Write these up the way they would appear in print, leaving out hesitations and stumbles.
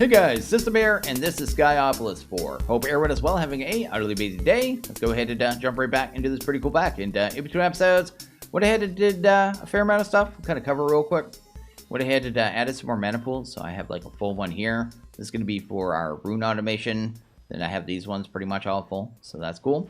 Hey guys, System Bear, and this is Skyopolis 4. Hope everyone is well, having a utterly busy day. Let's go ahead and jump right back into this pretty cool back. And in between episodes, went ahead and did a fair amount of stuff. We'll kind of cover real quick. Went ahead and added some more mana pools, so I have like a full one here. This is going to be for our Rune automation. Then I have these ones pretty much all full, so that's cool.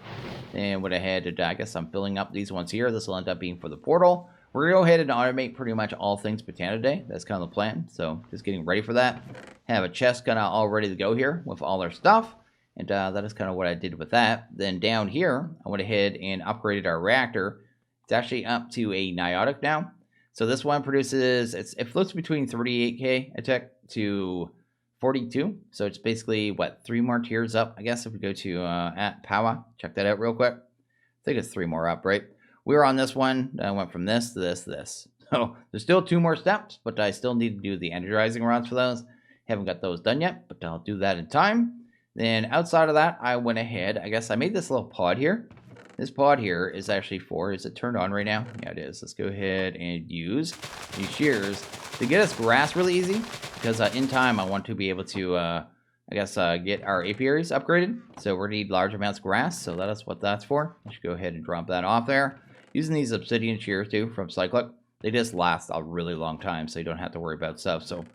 And went ahead and I guess I'm filling up these ones here. This will end up being for the portal. We're going to go ahead and automate pretty much all things Botania today. That's kind of the plan. So just getting ready for that. Have a chest kind of all ready to go here with all our stuff. And that is kind of what I did with that. Then down here, I went ahead and upgraded our reactor. It's actually up to a Niotic now. So this one produces, it floats between 38k attack to 42. So it's basically, what, 3 more tiers up, I guess, if we go to at power. Check that out real quick. I think it's 3 more up, right? We were on this one. I went from this to this to this. So there's still 2 more steps, but I still need to do the energizing rods for those. Haven't got those done yet, but I'll do that in time. Then outside of that, I went ahead. I guess I made this little pod here. This pod here is actually for, is it turned on right now? Yeah, it is. Let's go ahead and use these shears to get us grass really easy. Because in time, I want to be able to, I guess, get our apiaries upgraded. So we're going to need large amounts of grass. So that is what that's for. I should go ahead and drop that off there. Using these obsidian shears too from Cyclic. They just last a really long time, so you don't have to worry about stuff. So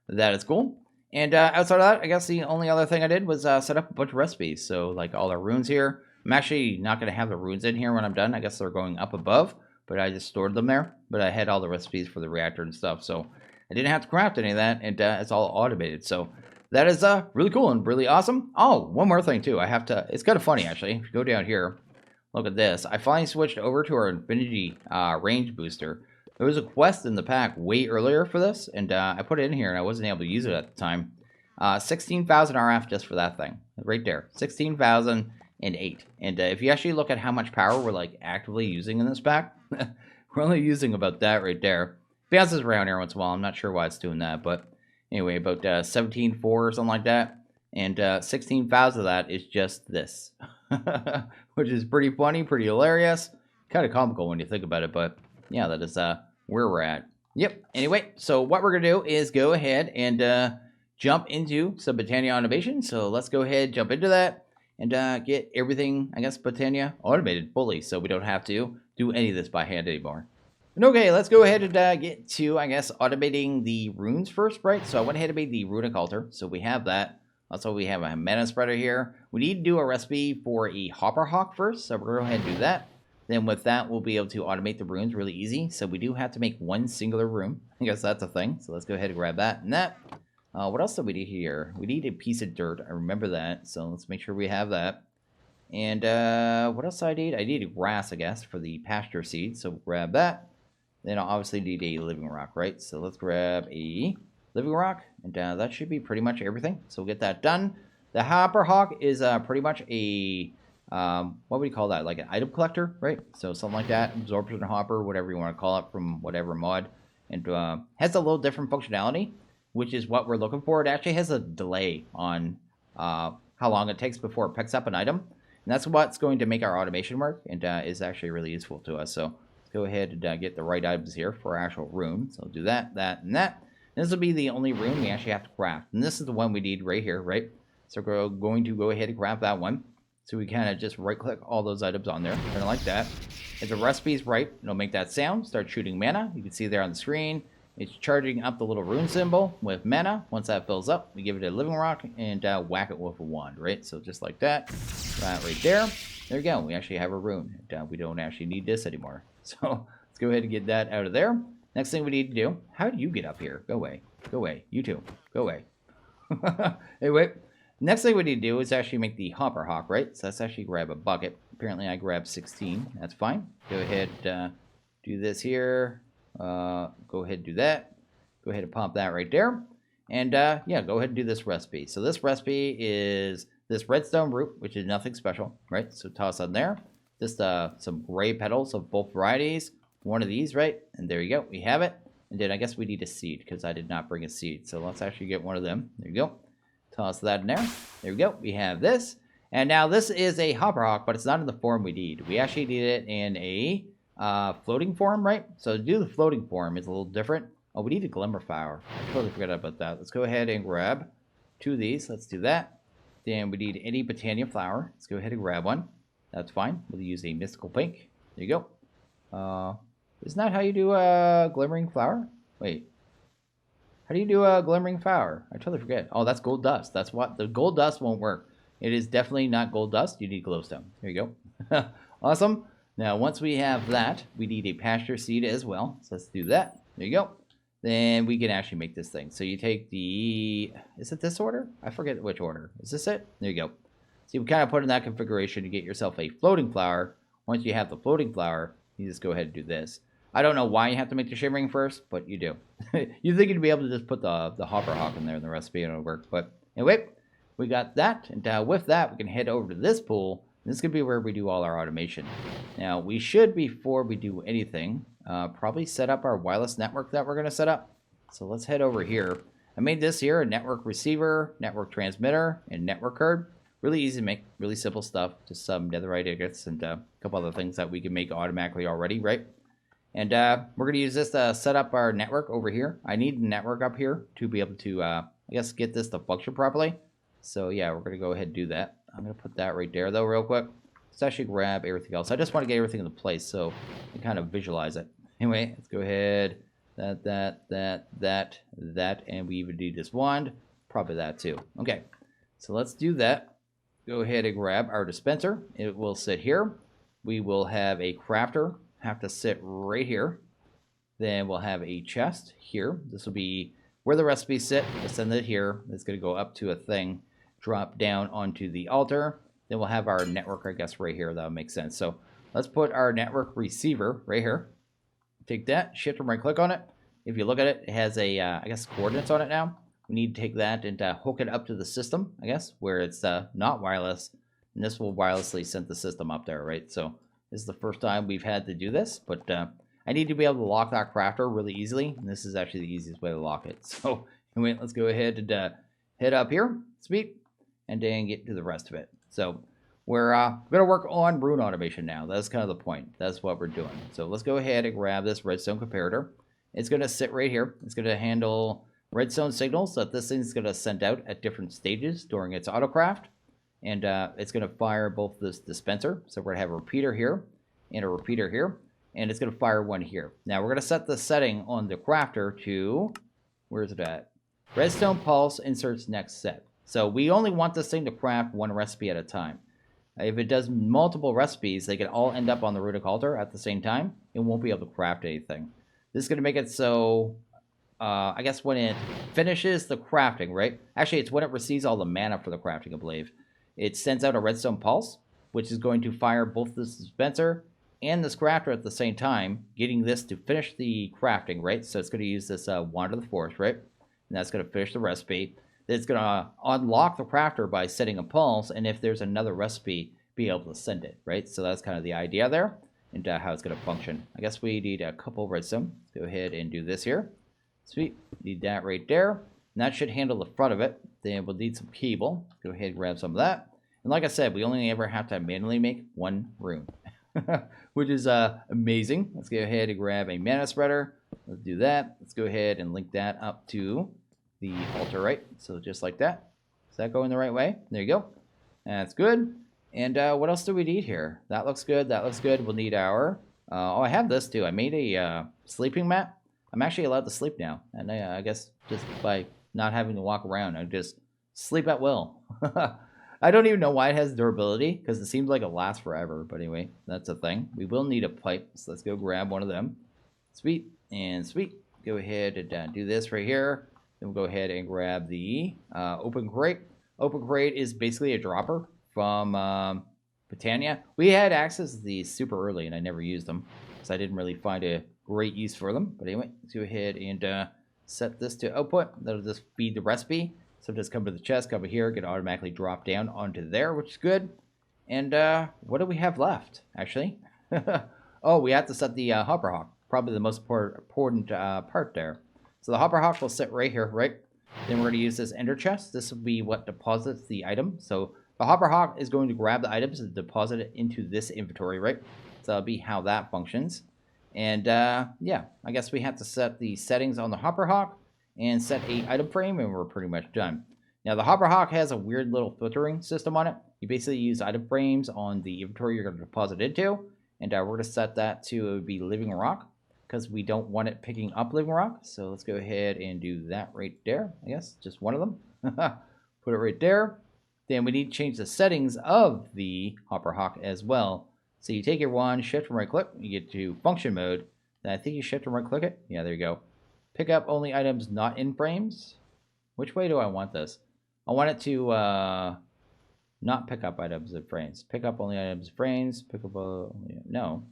that is cool. And outside of that, I guess the only other thing I did was set up a bunch of recipes. So like all our runes here. I'm actually not going to have the runes in here when I'm done. I guess they're going up above, but I just stored them there. But I had all the recipes for the reactor and stuff, so I didn't have to craft any of that, and it's all automated. So that is really cool and really awesome. Oh, one more thing too. I have to, it's kind of funny actually. If you go down here, look at this. I finally switched over to our Infinity range booster. There was a quest in the pack way earlier for this, and I put it in here, and I wasn't able to use it at the time. 16,000 RF just for that thing. Right there. 16,008. And if you actually look at how much power we're like actively using in this pack, we're only using about that right there. Bounces around here once in a while. I'm not sure why it's doing that, but anyway, about 17.4 or something like that. And 16,000 of that is just this. Which is pretty funny, pretty hilarious. Kind of comical when you think about it, but yeah, that is where we're at. Yep. Anyway, so what we're going to do is go ahead and jump into some Botania automation. So let's go ahead, jump into that, and get everything, I guess, Botania automated fully, so we don't have to do any of this by hand anymore. And okay, let's go ahead and get to, I guess, automating the runes first, right? So I went ahead and made the runic altar, so we have that. Also, we have a mana spreader here. We need to do a recipe for a Hopperhawk first, so we're going to go ahead and do that. Then with that, we'll be able to automate the runes really easy. So we do have to make one singular rune. I guess that's a thing. So let's go ahead and grab that and that. What else do we need here? We need a piece of dirt. I remember that. So let's make sure we have that. And what else do I need? I need a grass, I guess, for the pasture seed. So grab that. Then I'll obviously need a living rock, right? So let's grab a living rock, and that should be pretty much everything. So we'll get that done. The Hopperhawk is pretty much a, what would you call that? Like an item collector, right? So something like that, absorption hopper, whatever you want to call it from whatever mod. And has a little different functionality, which is what we're looking for. It actually has a delay on how long it takes before it picks up an item. And that's what's going to make our automation work, and is actually really useful to us. So let's go ahead and get the right items here for our actual rune. So do that, that, and that. This will be the only rune we actually have to craft. And this is the one we need right here, right? So we're going to go ahead and craft that one. So we kind of just right-click all those items on there, kind of like that. If the recipe is right, it'll make that sound, start shooting mana. You can see there on the screen, it's charging up the little rune symbol with mana. Once that fills up, we give it a living rock and whack it with a wand, right? So just like that, right there. There you go. We actually have a rune. We don't actually need this anymore. So let's go ahead and get that out of there. Next thing we need to do, how do you get up here? Go away. Go away. You too. Go away. Anyway, next thing we need to do is actually make the Hopperhawk, right? So let's actually grab a bucket. Apparently I grabbed 16. That's fine. Go ahead, do this here. Go ahead and do that. Go ahead and pop that right there. And yeah, go ahead and do this recipe. So this recipe is this redstone root, which is nothing special, right? So toss on there. Just some gray petals of both varieties. One of these, right? And there you go. We have it. And then I guess we need a seed because I did not bring a seed. So let's actually get one of them. There you go. Toss that in there. There we go. We have this. And now this is a Hopperhawk, but it's not in the form we need. We actually need it in a floating form, right? So to do the floating form is a little different. Oh, we need a glimmer flower. I totally forgot about that. Let's go ahead and grab 2 of these. Let's do that. Then we need any Botania flower. Let's go ahead and grab one. That's fine. We'll use a mystical pink. There you go. Isn't that how you do a glimmering flower? Wait. How do you do a glimmering flower? I totally forget. Oh, that's gold dust. That's what the gold dust won't work. It is definitely not gold dust. You need glowstone. There you go. Awesome. Now, once we have that, we need a pasture seed as well. So let's do that. There you go. Then we can actually make this thing. So you take the... Is it this order? I forget which order. Is this it? There you go. So you kind of put in that configuration to get yourself a floating flower. Once you have the floating flower, you just go ahead and do this. I don't know why you have to make the shimmering first, but you do. You think you'd be able to just put the Hopperhawk in there in the recipe and it'll work. But anyway, we got that. And with that, we can head over to this pool. This is going to be where we do all our automation. Now, we should, before we do anything, probably set up our wireless network that we're going to set up. So let's head over here. I made this here a network receiver, network transmitter, and network card. Really easy to make, really simple stuff. Just some netherite ingots and a couple other things that we can make automatically already, right? And we're going to use this to set up our network over here. I need the network up here to be able to, I guess, get this to function properly. So yeah, we're going to go ahead and do that. I'm going to put that right there, though, real quick. Let's actually grab everything else. I just want to get everything into place so you kind of visualize it. Anyway, let's go ahead. That, and we even need this wand. Probably that, too. Okay, so let's do that. Go ahead and grab our dispenser. It will sit here. We will have a crafter have to sit right here. Then we'll have a chest here. This will be where the recipes sit. We'll send it here. It's going to go up to a thing, drop down onto the altar. Then we'll have our network, I guess, right here. That would make sense. So let's put our network receiver right here. Take that, shift and right click on it. If you look at it, it has a, I guess, coordinates on it now. We need to take that and hook it up to the system, I guess, where it's not wireless. And this will wirelessly send the system up there, right? So this is the first time we've had to do this, but I need to be able to lock that crafter really easily. And this is actually the easiest way to lock it. So anyway, let's go ahead and head up here, sweet, and then get to the rest of it. So we're going to work on Rune automation now. That's kind of the point. That's what we're doing. So let's go ahead and grab this redstone comparator. It's going to sit right here. It's going to handle redstone signals that this thing's going to send out at different stages during its autocraft. And it's going to fire both this dispenser. So we're going to have a repeater here and a repeater here. And it's going to fire one here. Now we're going to set the setting on the crafter to, where is it at? Redstone pulse inserts next set. So we only want this thing to craft one recipe at a time. If it does multiple recipes, they can all end up on the runic altar at the same time. It won't be able to craft anything. This is going to make it so, I guess when it finishes the crafting, right? Actually, it's when it receives all the mana for the crafting, I believe. It sends out a redstone pulse, which is going to fire both this dispenser and this crafter at the same time, getting this to finish the crafting, right? So it's going to use this Wand of the Forest, right? And that's going to finish the recipe. Then it's going to unlock the crafter by setting a pulse, and if there's another recipe, be able to send it, right? So that's kind of the idea there, and how it's going to function. I guess we need a couple of redstone. Go ahead and do this here. Sweet. Need that right there. And that should handle the front of it. Then we'll need some cable. Go ahead and grab some of that. And like I said, we only ever have to manually make one rune, which is amazing. Let's go ahead and grab a mana spreader. Let's do that. Let's go ahead and link that up to the altar, right? So just like that. Is that going the right way? There you go. That's good. And what else do we need here? That looks good. That looks good. We'll need our... oh, I have this too. I made a sleeping mat. I'm actually allowed to sleep now. And I guess just by not having to walk around, I just sleep at will. I don't even know why it has durability, because it seems like it lasts forever. But anyway, that's a thing. We will need a pipe, so let's go grab one of them. Sweet and sweet. Go ahead and do this right here. Then we'll go ahead and grab the open crate. Open crate is basically a dropper from Botania. We had access to these super early, and I never used them, so I didn't really find a great use for them. But anyway, let's go ahead and set this to output. That'll just feed the recipe. So just come to the chest, come here, get automatically dropped down onto there, which is good. And what do we have left, actually? Oh, we have to set the Hopperhawk. Probably the most important part there. So the Hopperhawk will sit right here, right? Then we're going to use this ender chest. This will be what deposits the item. So the Hopperhawk is going to grab the items and deposit it into this inventory, right? So that'll be how that functions. And yeah, I guess we have to set the settings on the Hopperhawk and set a item frame, and we're pretty much done. Now, the Hopperhawk has a weird little filtering system on it. You basically use item frames on the inventory you're going to deposit into, and we're going to set that to be living rock because we don't want it picking up living rock. So let's go ahead and do that right there. I guess just one of them. Put it right there. Then we need to change the settings of the Hopperhawk as well. So you take your wand, shift and right click, you get to function mode. Then I think you shift and right click it. Yeah, there you go. Pick up only items not in frames. Which way do I want this? I want it to not pick up items in frames. Pick up only items in frames. Pick up no.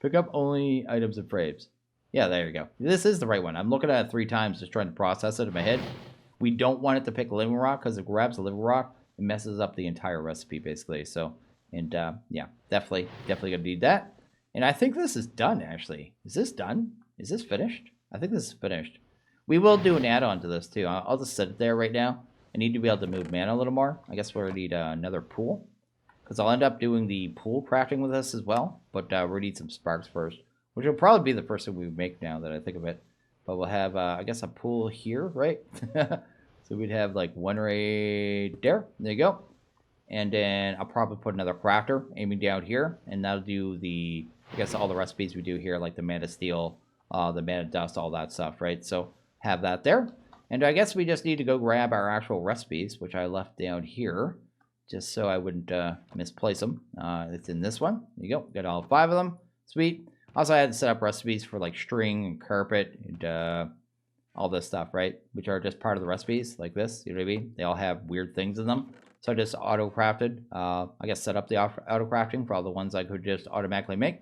Pick up only items in frames. Yeah, there you go. This is the right one. I'm looking at it 3 times just trying to process it in my head. We don't want it to pick living rock because it grabs the living rock. It messes up the entire recipe basically. So, and yeah, definitely gonna need that. And I think this is done actually. Is this done? Is this finished? I think this is finished. We will do an add-on to this too. I'll just set it there right now. I need to be able to move mana a little more. I guess we're going to need another pool. Because I'll end up doing the pool crafting with this as well. But we're going to need some sparks first. Which will probably be the first thing we make now that I think of it. But we'll have, I guess, a pool here, right? So we'd have like one right there. There you go. And then I'll probably put another crafter aiming down here. And that'll do the, I guess, all the recipes we do here. Like the mana steel, the mana dust, all that stuff, right? So have that there. And I guess we just need to go grab our actual recipes, which I left down here, just so I wouldn't misplace them. It's in this one. There you go. Got all 5 of them. Sweet. Also, I had to set up recipes for like string and carpet and all this stuff, right? Which are just part of the recipes, like this. You know what I mean? They all have weird things in them. So I just auto-crafted. I guess set up the auto-crafting for all the ones I could just automatically make.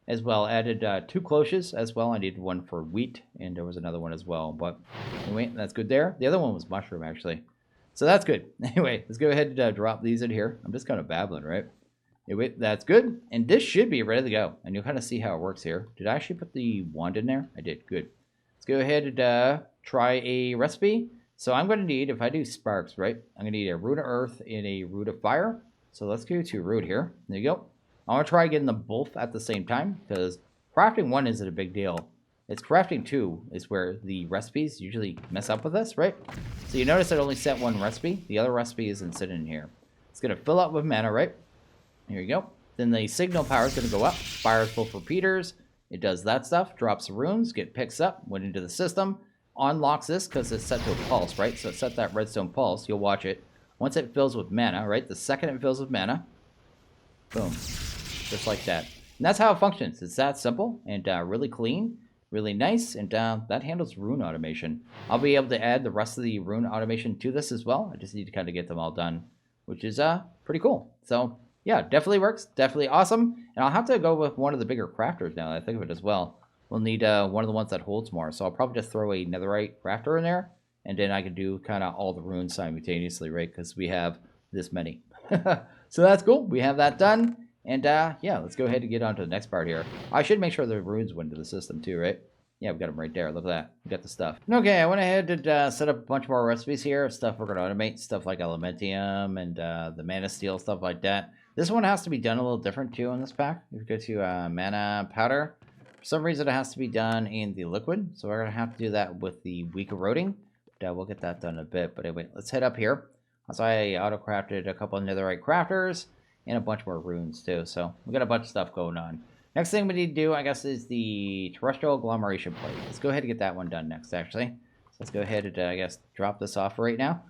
As well, added 2 cloches as well. I needed one for wheat, and there was another one as well. But anyway, that's good there. The other one was mushroom, actually. So that's good. Anyway, let's go ahead and drop these in here. I'm just kind of babbling, right? Anyway, that's good. And this should be ready to go. And you'll kind of see how it works here. Did I actually put the wand in there? I did. Good. Let's go ahead and try a recipe. So I'm going to need, if I do sparks, right? I'm going to need a root of earth and a root of fire. So let's go to root here. There you go. I want to try getting them both at the same time, because crafting 1 isn't a big deal. It's crafting 2 is where the recipes usually mess up with this, right? So you notice I only set 1 recipe. The other recipe isn't sitting in here. It's going to fill up with mana, right? Here you go. Then the signal power is going to go up. Fires both repeaters. It does that stuff. Drops the runes. Get picks up. Went into the system. Unlocks this because it's set to a pulse, right? So it set that redstone pulse. You'll watch it. Once it fills with mana, right? The second it fills with mana, boom. Just like that. And that's how it functions. It's that simple and really clean, really nice. And that handles rune automation. I'll be able to add the rest of the rune automation to this as well. I just need to kind of get them all done, which is pretty cool. So yeah, definitely works. Definitely awesome. And I'll have to go with one of the bigger crafters now that I think of it as well. We'll need one of the ones that holds more. So I'll probably just throw a netherite crafter in there. And then I can do kind of all the runes simultaneously, right? Because we have this many. So that's cool. We have that done. And yeah, let's go ahead and get on to the next part here. I should make sure the runes went into the system too, right? Yeah, we got them right there. Look at that. We got the stuff. Okay, I went ahead and set up a bunch more recipes here. Stuff we're going to automate. Stuff like elementium and the mana steel, stuff like that. This one has to be done a little different too in this pack. If you go to mana powder, for some reason it has to be done in the liquid. So we're going to have to do that with the weak eroding. But we'll get that done in a bit. But anyway, let's head up here. So I auto-crafted a couple of netherite crafters. And a bunch more runes too, so we got a bunch of stuff going on. Next thing we need to do, I guess, is the Terrestrial Agglomeration plate. Let's go ahead and get that one done next, actually. So let's go ahead and, I guess, drop this off right now.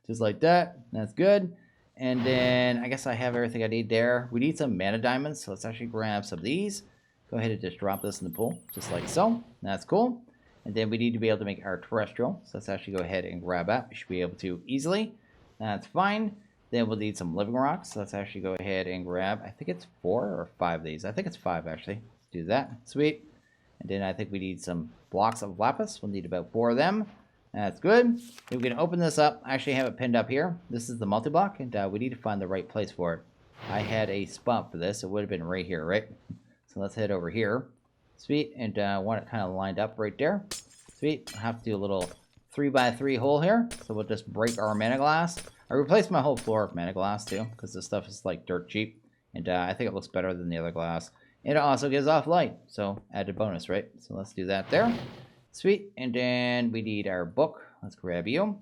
Just like that. That's good. And then, I guess I have everything I need there. We need some mana diamonds, so let's actually grab some of these. Go ahead and just drop this in the pool, just like so. That's cool. And then we need to be able to make our terrestrial. So let's actually go ahead and grab that. We should be able to easily. That's fine. Then we'll need some living rocks. So let's actually go ahead and grab, I think it's 4 or 5 of these. I think it's 5 actually. Let's do that. Sweet. And then I think we need some blocks of lapis. We'll need about 4 of them. That's good. Then we can open this up. I actually have it pinned up here. This is the multi-block, and we need to find the right place for it. I had a spot for this. It would have been right here, right? So let's head over here. Sweet. And I want it kind of lined up right there. Sweet. I'll have to do a little 3x3 hole here. So we'll just break our mana glass. I replaced my whole floor of mana glass too, because this stuff is like dirt cheap. And I think it looks better than the other glass. And it also gives off light. So added bonus, right? So let's do that there. Sweet. And then we need our book. Let's grab you.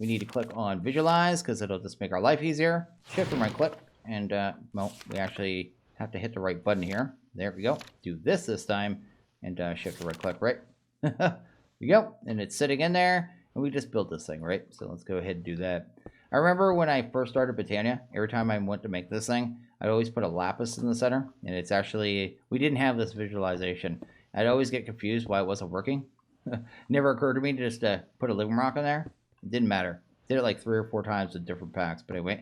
we need to click on visualize because it'll just make our life easier. Shift and right click, and well, we actually have to hit the right button here. There we go. Do this time, and shift and right click, right? There we go, and it's sitting in there, and we just built this thing, right? So let's go ahead and do that. I remember when I first started Botania, every time I went to make this thing, I'd always put a lapis in the center, and it's actually, we didn't have this visualization. I'd always get confused why it wasn't working. Never occurred to me to just put a living rock in there. It didn't matter. Did it like 3 or 4 times with different packs, but anyway,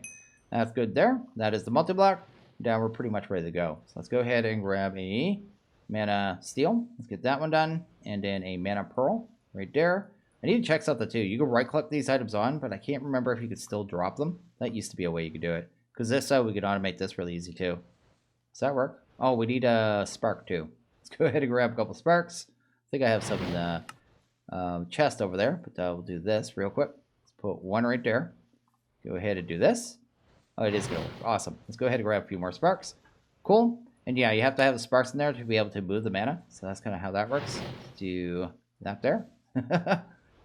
that's good there. That is the multi-block. Now we're pretty much ready to go. So let's go ahead and grab a mana steel. Let's get that one done, and then a mana pearl right there. I need to check something too. You can right click these items on, but I can't remember if you could still drop them. That used to be a way you could do it. Because this side we could automate this really easy too. Does that work? Oh, we need a spark too. Let's go ahead and grab a couple sparks. I think I have some in the chest over there, but we'll do this real quick. Let's put one right there. Go ahead and do this. Oh, it is going to work. Awesome. Let's go ahead and grab a few more sparks. Cool. And yeah, you have to have the sparks in there to be able to move the mana. So that's kind of how that works. Let's do that there.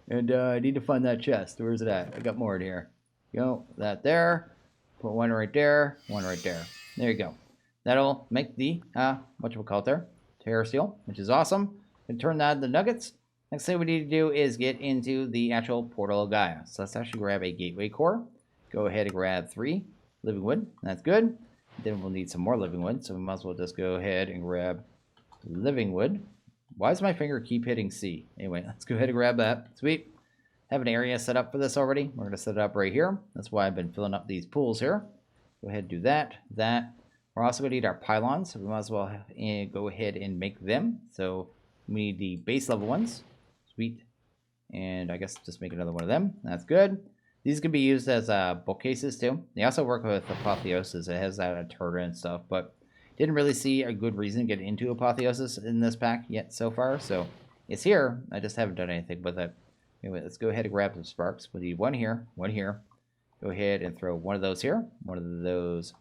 And I need to find that chest. Where's it at? I got more in here. Go, that there. Put one right there, one right there. There you go. That'll make the, whatchamacallit there, Terrestrial, which is awesome. And turn that into nuggets. Next thing we need to do is get into the actual portal of Gaia. So let's actually grab a gateway core. Go ahead and grab 3 living wood. That's good. Then we'll need some more living wood. So we might as well just go ahead and grab living wood. Why does my finger keep hitting C? Anyway, let's go ahead and grab that. Sweet. Have an area set up for this already. We're going to set it up right here. That's why I've been filling up these pools here. Go ahead and do that. We're also going to need our pylons, so we might as well go ahead and make them. So we need the base level ones. Sweet. And I guess just make another one of them. That's good. These can be used as bookcases too. They also work with Apotheosis. It has that turret and stuff, but didn't really see a good reason to get into Apotheosis in this pack yet so far. So it's here. I just haven't done anything with it. Anyway, let's go ahead and grab some sparks. We need one here, one here. Go ahead and throw one of those here, one of those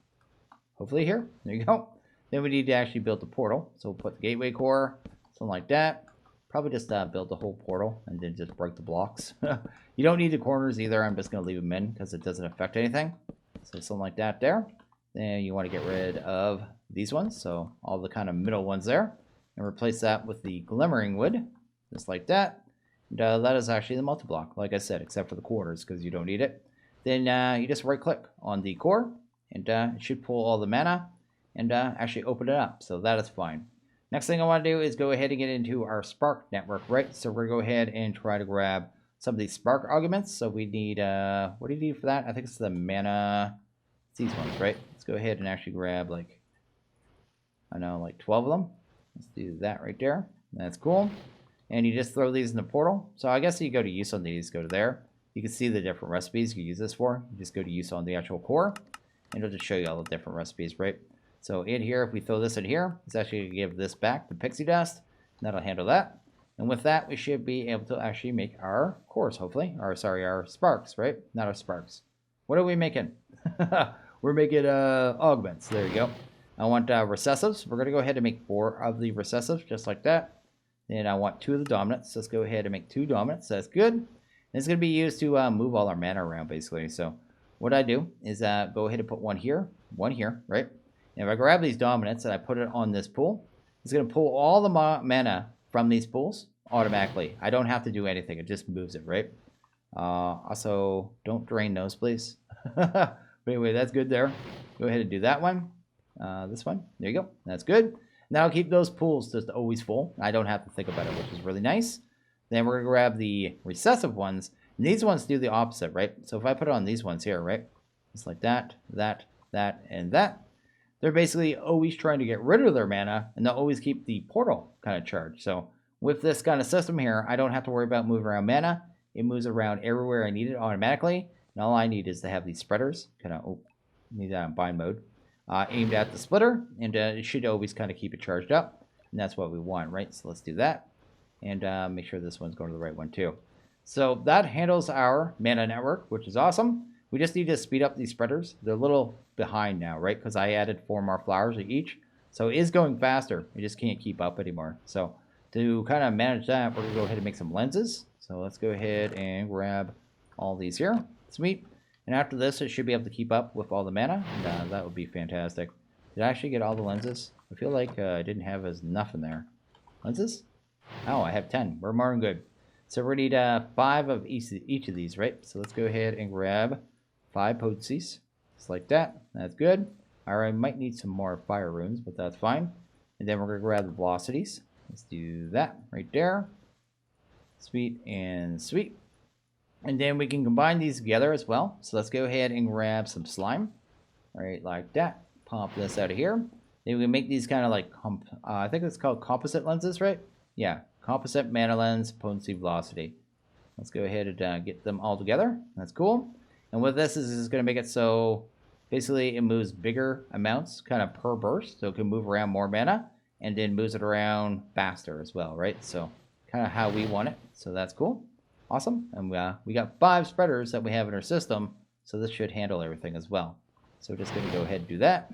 hopefully here. There you go. Then we need to actually build the portal. So we'll put the gateway core, something like that. Probably just build the whole portal and then just break the blocks. You don't need the corners either. I'm just going to leave them in because it doesn't affect anything. So something like that there. Then you want to get rid of these ones. So all the kind of middle ones there. And replace that with the glimmering wood. Just like that. And, that is actually the multi-block, like I said, except for the corners because you don't need it. Then you just right click on the core and it should pull all the mana and actually open it up. So that is fine. Next thing I want to do is go ahead and get into our spark network, right? So we're going to go ahead and try to grab some of these spark augments. So we need, what do you need for that? I think it's the mana, it's these ones, right? Let's go ahead and actually grab like, I know, like 12 of them. Let's do that right there. That's cool. And you just throw these in the portal. So I guess you go to use on these, go to there. You can see the different recipes you can use this for. You just go to use on the actual core, and it'll just show you all the different recipes, right? So in here, if we throw this in here, it's actually going to give this back, the pixie dust. And that'll handle that. And with that, we should be able to actually make our cores, hopefully. Or sorry, our sparks, right? Not our sparks. What are we making? We're making augments. There you go. I want recessives. We're going to go ahead and make 4 of the recessives, just like that. Then I want 2 of the dominants. Let's go ahead and make 2 dominants. That's good. And it's going to be used to move all our mana around, basically. So what I do is go ahead and put one here, right? And if I grab these dominants and I put it on this pool, it's going to pull all the mana from these pools automatically. I don't have to do anything. It just moves it, right? Also, don't drain those, please. But anyway, that's good there. Go ahead and do that one. This one. There you go. That's good. Now I'll keep those pools just always full. I don't have to think about it, which is really nice. Then we're going to grab the recessive ones. And these ones do the opposite, right? So if I put it on these ones here, right? Just like that, and that. They're basically always trying to get rid of their mana, and they'll always keep the portal kind of charged. So with this kind of system here, I don't have to worry about moving around mana. It moves around everywhere I need it automatically. And all I need is to have these spreaders, kind of, need that on bind mode, aimed at the splitter, and it should always kind of keep it charged up. And that's what we want, right? So let's do that. And make sure this one's going to the right one too. So that handles our mana network, which is awesome. We just need to speed up these spreaders. They're a little behind now, right? Because I added 4 more flowers to each. So it is going faster. We just can't keep up anymore. So to kind of manage that, we're going to go ahead and make some lenses. So let's go ahead and grab all these here. Sweet. And after this, it should be able to keep up with all the mana. And, that would be fantastic. Did I actually get all the lenses? I feel like I didn't have enough in there. Lenses? Oh, I have 10. We're more than good. So we need 5 of each of these, right? So let's go ahead and grab 5 potencies. Just like that. That's good. I might need some more fire runes, but that's fine. And then we're going to grab the velocities. Let's do that right there. Sweet and sweet. And then we can combine these together as well. So let's go ahead and grab some slime. Right, like that. Pop this out of here. Then we can make these kind of like, I think it's called composite lenses, right? Yeah, composite mana lens, potency, velocity. Let's go ahead and get them all together. That's cool. And what this is going to make it so basically it moves bigger amounts kind of per burst. So it can move around more mana and then moves it around faster as well, right? So kind of how we want it. So that's cool. Awesome. And we got 5 spreaders that we have in our system. So this should handle everything as well. So we're just going to go ahead and do that,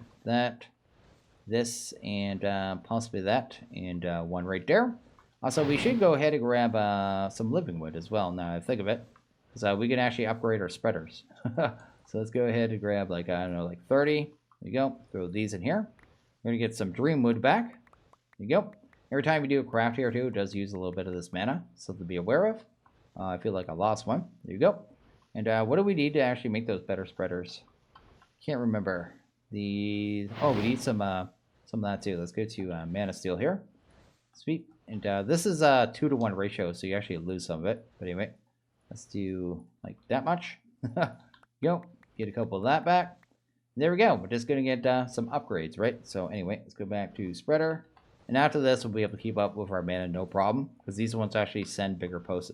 this, and possibly that, and 1 right there. Also, we should go ahead and grab some living wood as well, now I think of it. Because we can actually upgrade our spreaders. So let's go ahead and grab, like, I don't know, like 30. There you go. Throw these in here. We're going to get some dream wood back. There you go. Every time we do a craft here, too, it does use a little bit of this mana. Something to be aware of. I feel like I lost one. There you go. And what do we need to actually make those better spreaders? Can't remember. Oh, we need some of that, too. Let's go to mana steel here. Sweet. And this is a 2-to-1 ratio, so you actually lose some of it. But anyway, let's do like that much. Go. Get a couple of that back. There we go. We're just going to get some upgrades, right? So anyway, let's go back to spreader. And after this, we'll be able to keep up with our mana, no problem. Because these ones actually send bigger pulses.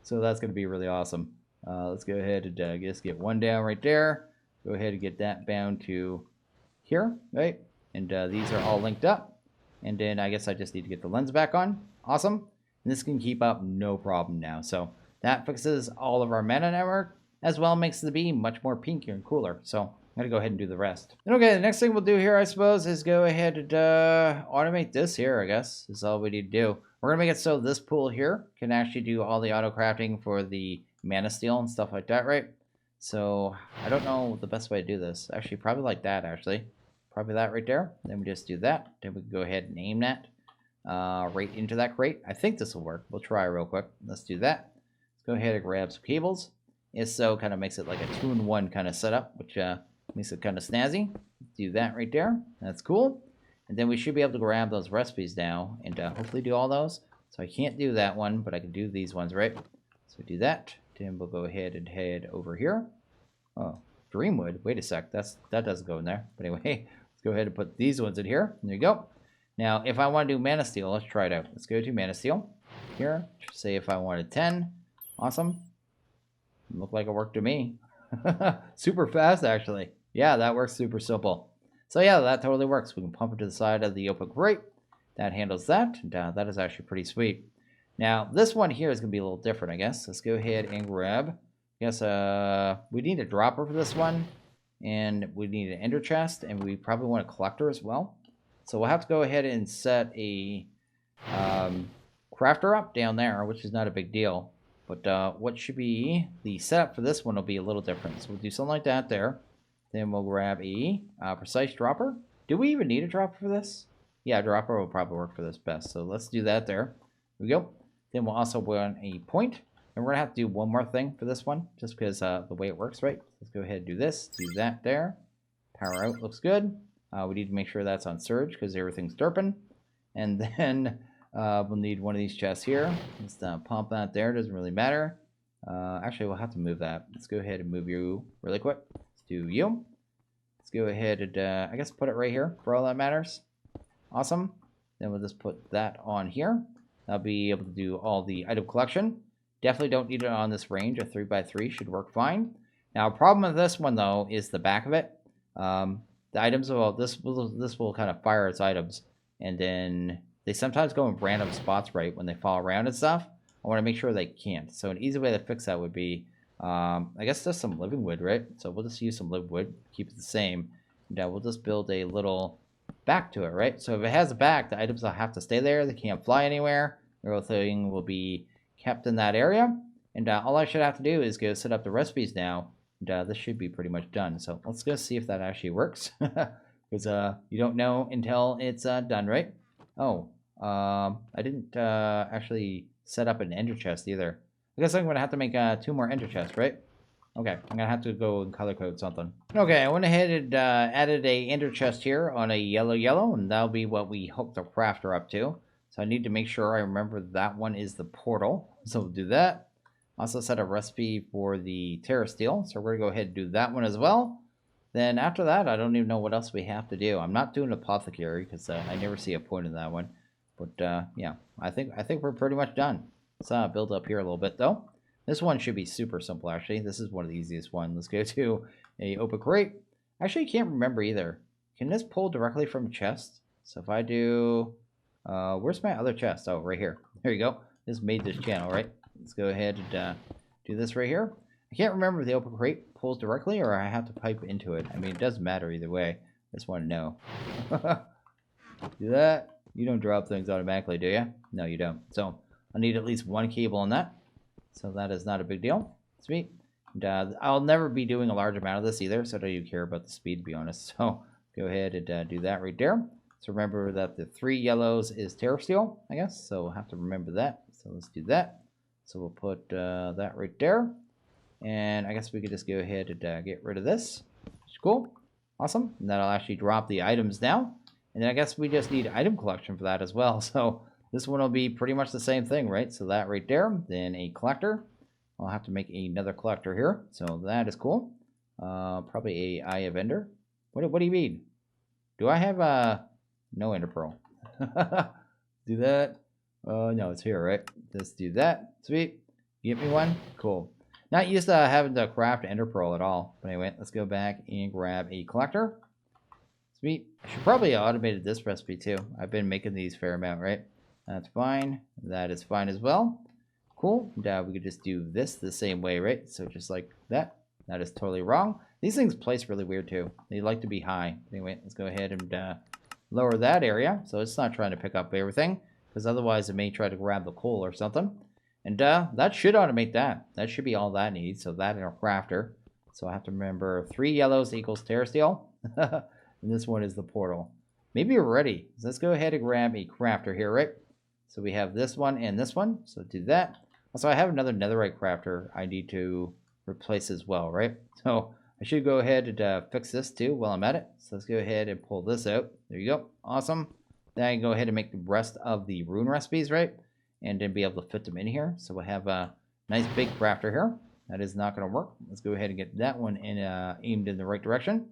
So that's going to be really awesome. Let's go ahead and just get 1 down right there. Go ahead and get that bound to here, right? And these are all linked up. And then I guess I just need to get the lens back on. Awesome. And this can keep up no problem now. So that fixes all of our mana network, as well makes the beam much more pinkier and cooler. So I'm going to go ahead and do the rest. And okay, the next thing we'll do here, I suppose, is go ahead and automate this here, I guess. Is all we need to do. We're going to make it so this pool here can actually do all the auto crafting for the mana steel and stuff like that, right? So I don't know the best way to do this. Actually, probably like that, actually. Probably that right there. Then we just do that. Then we can go ahead and aim that right into that crate. I think this will work. We'll try real quick. Let's do that. Let's go ahead and grab some cables. If so, kind of makes it like a 2-in-1 kind of setup, which makes it kind of snazzy. Do that right there. That's cool. And then we should be able to grab those recipes now and hopefully do all those. So I can't do that one, but I can do these ones, right? So do that. Then we'll go ahead and head over here. Oh, Dreamwood. Wait a sec. That doesn't go in there. But anyway, let's go ahead and put these ones in here. There you go. Now, if I want to do Mana Steel, let's try it out. Let's go to Mana Steel. Here, say if I wanted 10. Awesome. Looked like it worked to me. Super fast, actually. Yeah, that works super simple. So yeah, that totally works. We can pump it to the side of the open crate. That handles that. And, that is actually pretty sweet. Now, this one here is going to be a little different, I guess. Let's go ahead and grab. I guess we need a dropper for this one. And we need an ender chest. And we probably want a collector as well. So we'll have to go ahead and set a crafter up down there, which is not a big deal. But what should be the setup for this one will be a little different. So we'll do something like that there. Then we'll grab a precise dropper. Do we even need a dropper for this? Yeah, a dropper will probably work for this best. So let's do that there. Here we go. Then we'll also want a point. And we're going to have to do one more thing for this one, just because the way it works, right? Let's go ahead and do this. Do that there. Power out looks good. We need to make sure that's on surge because everything's derping. And then we'll need one of these chests here. Let's pump that there. Doesn't really matter. Actually, we'll have to move that. Let's go ahead and move you really quick. Let's do you. Let's go ahead and, I guess, put it right here for all that matters. Awesome. Then we'll just put that on here. I'll be able to do all the item collection. Definitely don't need it on this range. A 3x3 should work fine. Now, a problem with this one, though, is the back of it. The items, well, this will kind of fire its items. And then they sometimes go in random spots, right, when they fall around and stuff. I want to make sure they can't. So an easy way to fix that would be, I guess just some living wood, right? So we'll just use some living wood, keep it the same. Now we'll just build a little back to it, right? So if it has a back, the items will have to stay there. They can't fly anywhere. Everything will be kept in that area. And all I should have to do is go set up the recipes now. And this should be pretty much done. So let's go see if that actually works. Because you don't know until it's done, right? Oh, I didn't actually set up an ender chest either. I guess I'm going to have to make 2 more ender chests, right? Okay, I'm going to have to go and color code something. Okay, I went ahead and added a ender chest here on a yellow, and that'll be what we hook the crafter up to. So I need to make sure I remember that one is the portal. So we'll do that. Also set a recipe for the Terrestrial, so we're going to go ahead and do that one as well. Then after that, I don't even know what else we have to do. I'm not doing apothecary because I never see a point in that one. But yeah, I think we're pretty much done. Let's build up here a little bit though. This one should be super simple actually. This is one of the easiest ones. Let's go to a open crate. Actually, I can't remember either. Can this pull directly from a chest? So if I do, where's my other chest? Oh, right here. There you go. This made this channel, right? Let's go ahead and do this right here. I can't remember if the open crate pulls directly or I have to pipe into it. I mean, it doesn't matter either way. I just want to know. Do that. You don't drop things automatically, do you? No, you don't. So I'll need at least 1 cable on that. So that is not a big deal. Sweet. And I'll never be doing a large amount of this either, so I don't even care about the speed, to be honest. So go ahead and do that right there. So remember that the 3 yellows is Terrestrial, I guess. So we'll have to remember that. So let's do that. So we'll put that right there. And I guess we could just go ahead and get rid of this. Which is cool. Awesome. And that'll actually drop the items now. And then I guess we just need item collection for that as well. So this one will be pretty much the same thing, right? So that right there. Then a collector. I'll have to make another collector here. So that is cool. Probably a Eye of Ender. What do you mean? Do I have no Ender Pearl? Do that. No, it's here, right? Let's do that. Sweet. Get me one. Cool. Not used to having to craft Ender Pearl at all. But anyway, let's go back and grab a collector. Sweet. I should probably have automated this recipe too. I've been making these fair amount, right? That's fine. That is fine as well. Cool. Now we could just do this the same way, right? So just like that. That is totally wrong. These things place really weird too. They like to be high. Anyway, let's go ahead and lower that area. So it's not trying to pick up everything. Because otherwise it may try to grab the coal or something. And that should automate that. That should be all that needs. So that in our crafter. So I have to remember 3 yellows equals Terrestrial. And this one is the portal. Maybe we're ready. So let's go ahead and grab a crafter here, right? So we have this one and this one. So do that. Also, I have another netherite crafter I need to replace as well, right? So I should go ahead and fix this too while I'm at it. So let's go ahead and pull this out. There you go. Awesome. Then I can go ahead and make the rest of the rune recipes, right? And then be able to fit them in here. So we'll have a nice big crafter here. That is not going to work. Let's go ahead and get that one aimed in the right direction.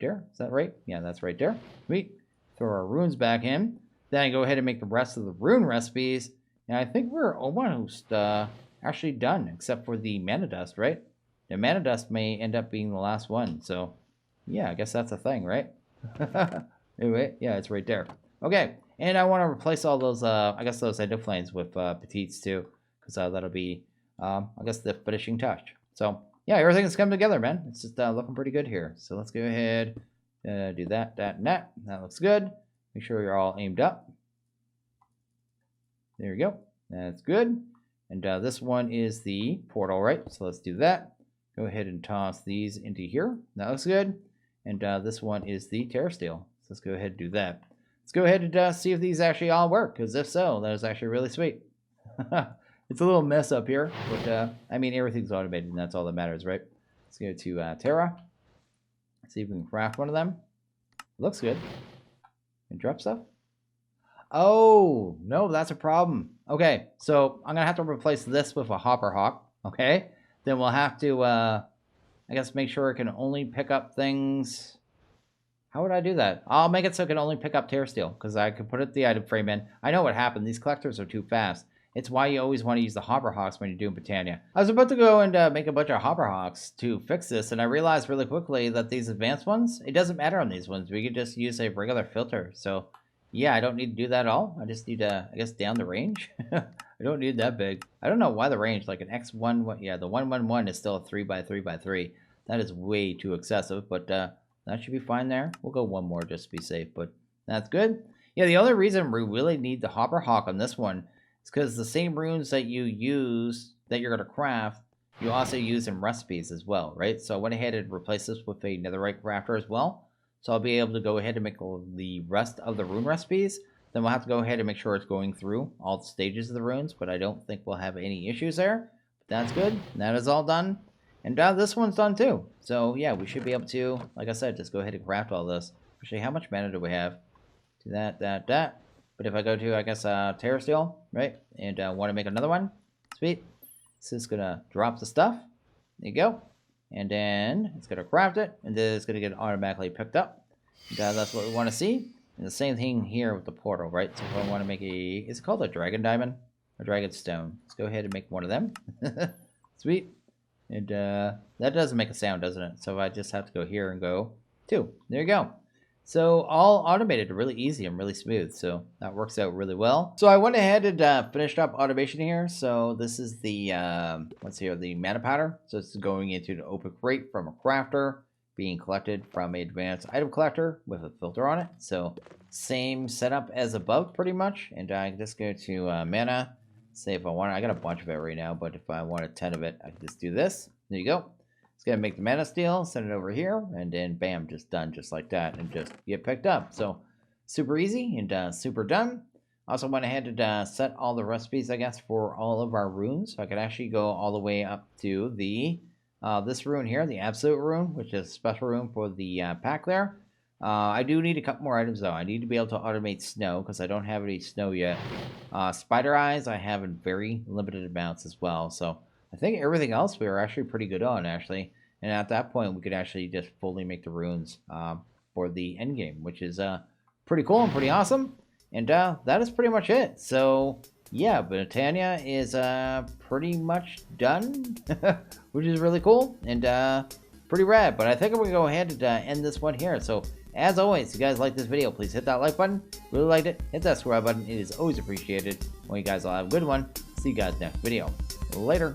There, is that right? Yeah, that's right there. Sweet. Throw our runes back in. Then I go ahead and make the rest of the rune recipes. And I think we're almost actually done, except for the mana dust, right? The mana dust may end up being the last one. So, yeah, I guess that's a thing, right? Anyway, yeah, it's right there. Okay, and I want to replace all those, I guess those endoflames with petites too. Because that'll be, I guess, the finishing touch. So, yeah, everything's come together, man. It's just looking pretty good here. So let's go ahead, do that, and that. That looks good. Make sure you're all aimed up. There you go. That's good. And this one is the portal, right? So let's do that. Go ahead and toss these into here. That looks good. And this one is the Terrestrial. So let's go ahead and do that. Let's go ahead and see if these actually all work. Because if so, that is actually really sweet. It's a little mess up here, but I mean, everything's automated, and that's all that matters, right? Let's go to Terra. See if we can craft one of them. Looks good. And drop stuff. Oh, no, that's a problem. Okay, so I'm going to have to replace this with a Hopperhawk, okay? Then we'll have to, I guess, make sure it can only pick up things. How would I do that? I'll make it so it can only pick up Terrestrial, because I could put it the item frame in. I know what happened. These collectors are too fast. It's why you always want to use the Hopperhawks when you're doing Botania. I was about to go and make a bunch of Hopperhawks to fix this, and I realized really quickly that these advanced ones, it doesn't matter on these ones. We could just use a regular filter. So, yeah, I don't need to do that at all. I just need to, I guess, down the range. I don't need that big. I don't know why the range, like an X1, yeah, the 111 is still a 3x3x3. That is way too excessive, but that should be fine there. We'll go one more just to be safe, but that's good. Yeah, the only reason we really need the Hopperhawk on this one is It's because the same runes that you use, that you're going to craft, you also use in recipes as well, right? So I went ahead and replaced this with a netherite crafter as well. So I'll be able to go ahead and make the rest of the rune recipes. Then we'll have to go ahead and make sure it's going through all the stages of the runes, but I don't think we'll have any issues there. But that's good. That is all done. And this one's done too. So yeah, we should be able to, like I said, just go ahead and craft all this. Actually, how much mana do we have? Do that. But if I go to, I guess, Terrestrial, right? And want to make another one. Sweet. This is going to drop the stuff. There you go. And then it's going to craft it. And then it's going to get automatically picked up. And, that's what we want to see. And the same thing here with the portal, right? So if I want to make a... Is it called a dragon diamond? Or dragon stone? Let's go ahead and make one of them. Sweet. And that doesn't make a sound, doesn't it? So I just have to go here and go 2. There you go. So all automated, really easy and really smooth. So that works out really well. So I went ahead and finished up automation here. So this is the, let's see here, the mana powder. So it's going into an open crate from a crafter, being collected from an advanced item collector with a filter on it. So same setup as above pretty much. And I can just go to mana. Say if I want, I got a bunch of it right now, but if I wanted 10 of it, I can just do this. There you go. It's going to make the mana steel, send it over here, and then bam, just done just like that, and just get picked up. So super easy and super done. Also went ahead and set all the recipes, I guess, for all of our runes. So I could actually go all the way up to the this rune here, the absolute rune, which is a special rune for the pack there. I do need a couple more items though. I need to be able to automate snow because I don't have any snow yet. Spider eyes I have in very limited amounts as well. So I think everything else we were actually pretty good on actually. And at that point we could actually just fully make the runes for the end game, which is pretty cool and pretty awesome. And that is pretty much it. So yeah, Botania is pretty much done, which is really cool and pretty rad. But I think I'm gonna go ahead and end this one here. So as always, if you guys like this video, please hit that like button. Really liked it, hit that subscribe button. It is always appreciated. Well, you guys all have a good one. See you guys next video. Later.